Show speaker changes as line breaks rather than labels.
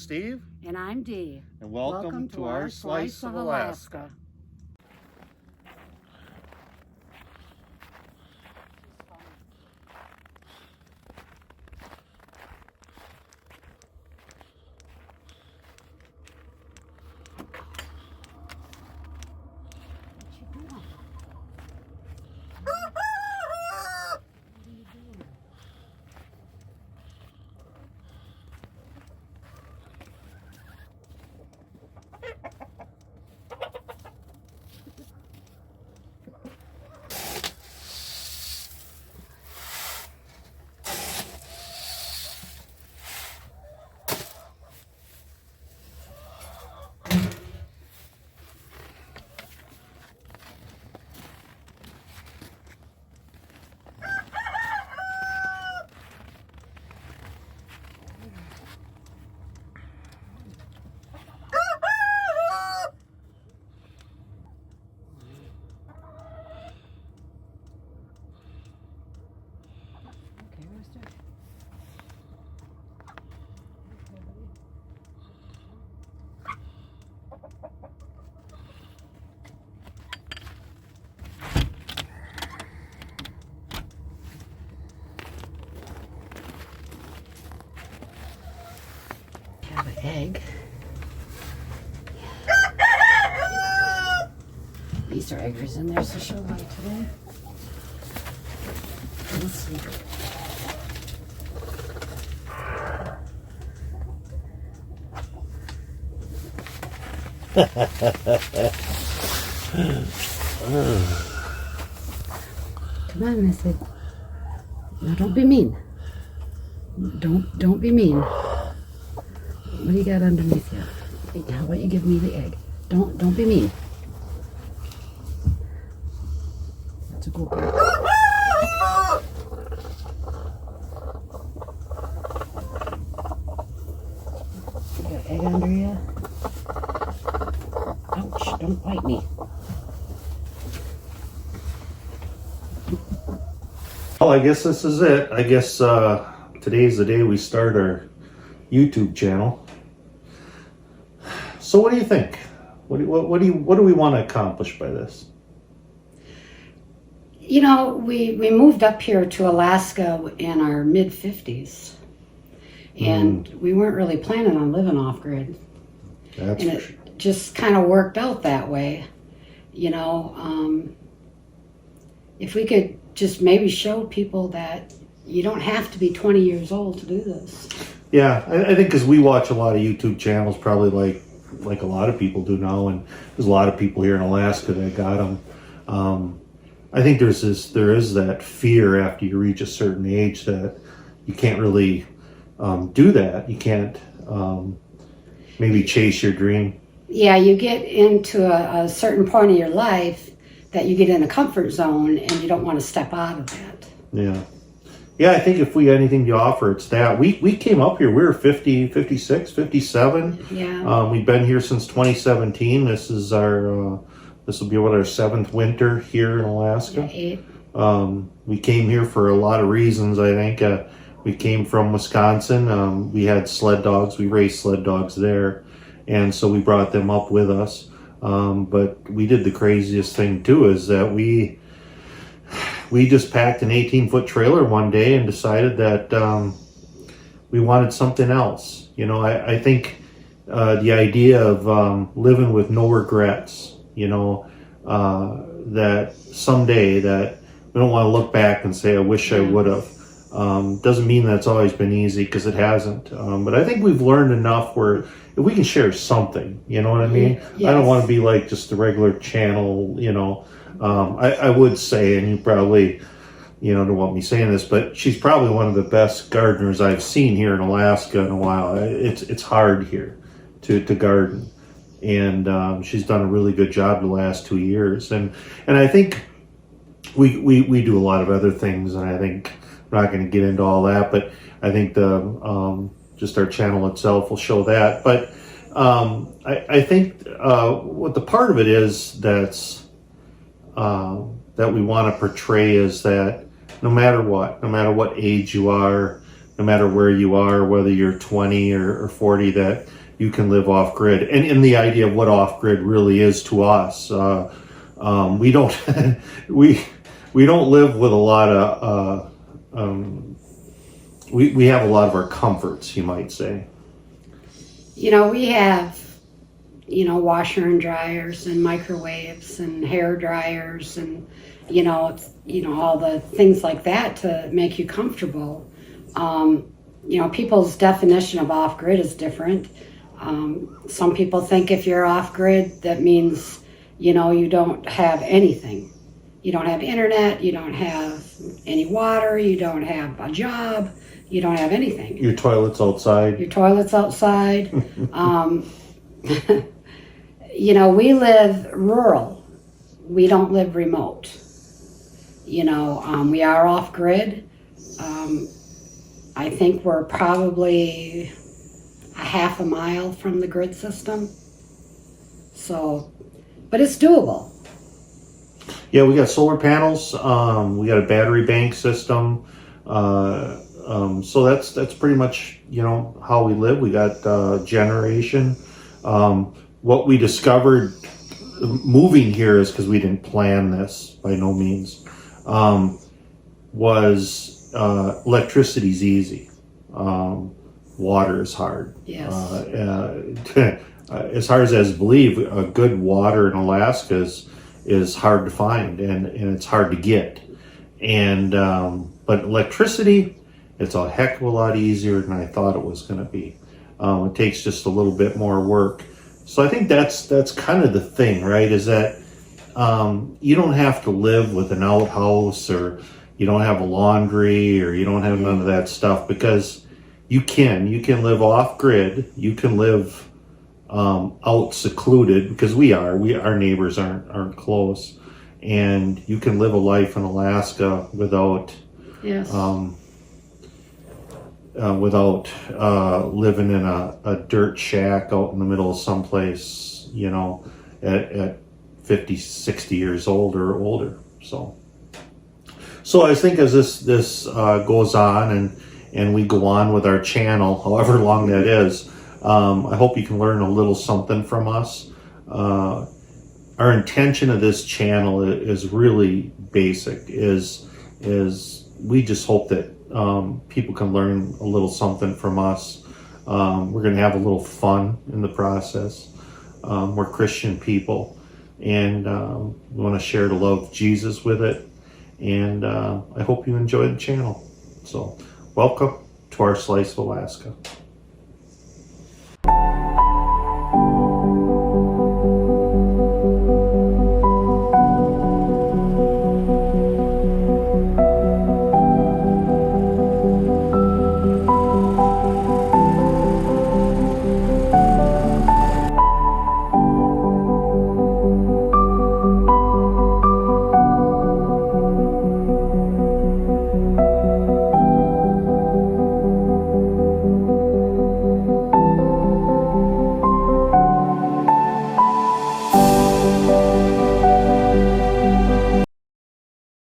Steve.
And I'm Dee.
And welcome to our Slice of Alaska.
Have an egg. Easter eggers in there, so she'll like today. Let's see. Come on, Missy. Now don't be mean. Don't be mean. What do you got underneath you? How about you give me the egg? Don't be mean. That's a good girl. You got egg under you? Ouch, don't bite me.
Well, I guess this is it. I guess today's the day we start our YouTube channel. So what do you think? What do we want to accomplish by this?
You know, we moved up here to Alaska in our mid-50s. And we weren't really planning on living off-grid.
That's
and
for
it
sure.
just kind of worked out that way. You know, if we could just maybe show people that you don't have to be 20 years old to do this.
Yeah, I think because we watch a lot of YouTube channels, probably like a lot of people do now, and there's a lot of people here in Alaska that got them. I think there is that fear after you reach a certain age that you can't really do that. You can't maybe chase your dream.
Yeah, you get into a certain point of your life that you get in a comfort zone and you don't want to step out of that.
Yeah. Yeah, I think if we got anything to offer, it's that. We came up here, we were 50, 56, 57.
Yeah.
We've been here since 2017. This is this will be our 7th winter here in Alaska.
Yeah, 8.
We came here for a lot of reasons, I think. We came from Wisconsin. We had sled dogs. We raised sled dogs there. And so we brought them up with us. But we did the craziest thing too, is that we just packed an 18-foot trailer one day and decided that we wanted something else. You know, I think the idea of living with no regrets, you know, that someday that we don't want to look back and say, I wish I would have. Doesn't mean that's always been easy, because it hasn't. But I think we've learned enough where if we can share something, you know what I mean?
Yes.
I don't want to be like just a regular channel, you know. I would say, and you probably, you know, don't want me saying this, but she's probably one of the best gardeners I've seen here in Alaska in a while. It's hard here to garden, and she's done a really good job the last 2 years. And I think we do a lot of other things, and I think we're not going to get into all that, but I think the just our channel itself will show that. But I think what the part of it is that we want to portray is that no matter what age you are, no matter where you are, whether you're 20 or 40, that you can live off grid. And in the idea of what off grid really is to us, we don't we don't live with a lot of we have a lot of our comforts, you might say.
You know, we have, you know, washer and dryers and microwaves and hair dryers and, you know, all the things like that to make you comfortable. You know, people's definition of off grid is different. Some people think if you're off grid, that means, you know, you don't have anything. You don't have internet, you don't have any water, you don't have a job, you don't have anything.
Your toilet's outside.
Your toilet's outside. You know, we live rural. We don't live remote. You know, we are off grid. I think we're probably a half a mile from the grid system. So, but it's doable.
Yeah, we got solar panels. We got a battery bank system. So that's pretty much, you know, how we live. We got generation. What we discovered moving here is, because we didn't plan this by no means, was electricity's easy. Water is hard.
Yes.
As hard as believe, a good water in Alaska is hard to find, and it's hard to get. And but electricity, it's a heck of a lot easier than I thought it was going to be. It takes just a little bit more work. So I think that's kind of the thing, right? Is that you don't have to live with an outhouse, or you don't have a laundry, or you don't have none of that stuff, because you can live off grid. You can live out secluded, because our neighbors aren't close, and you can live a life in Alaska without
Yes.
without living in a dirt shack out in the middle of someplace, you know, at 50, 60 years old or older. So I think as this goes on and we go on with our channel, however long that is, I hope you can learn a little something from us. Our intention of this channel is really basic, is we just hope that people can learn a little something from us. We're going to have a little fun in the process. We're Christian people, and we want to share the love of Jesus with it. And I hope you enjoy the channel. So welcome to our slice of Alaska.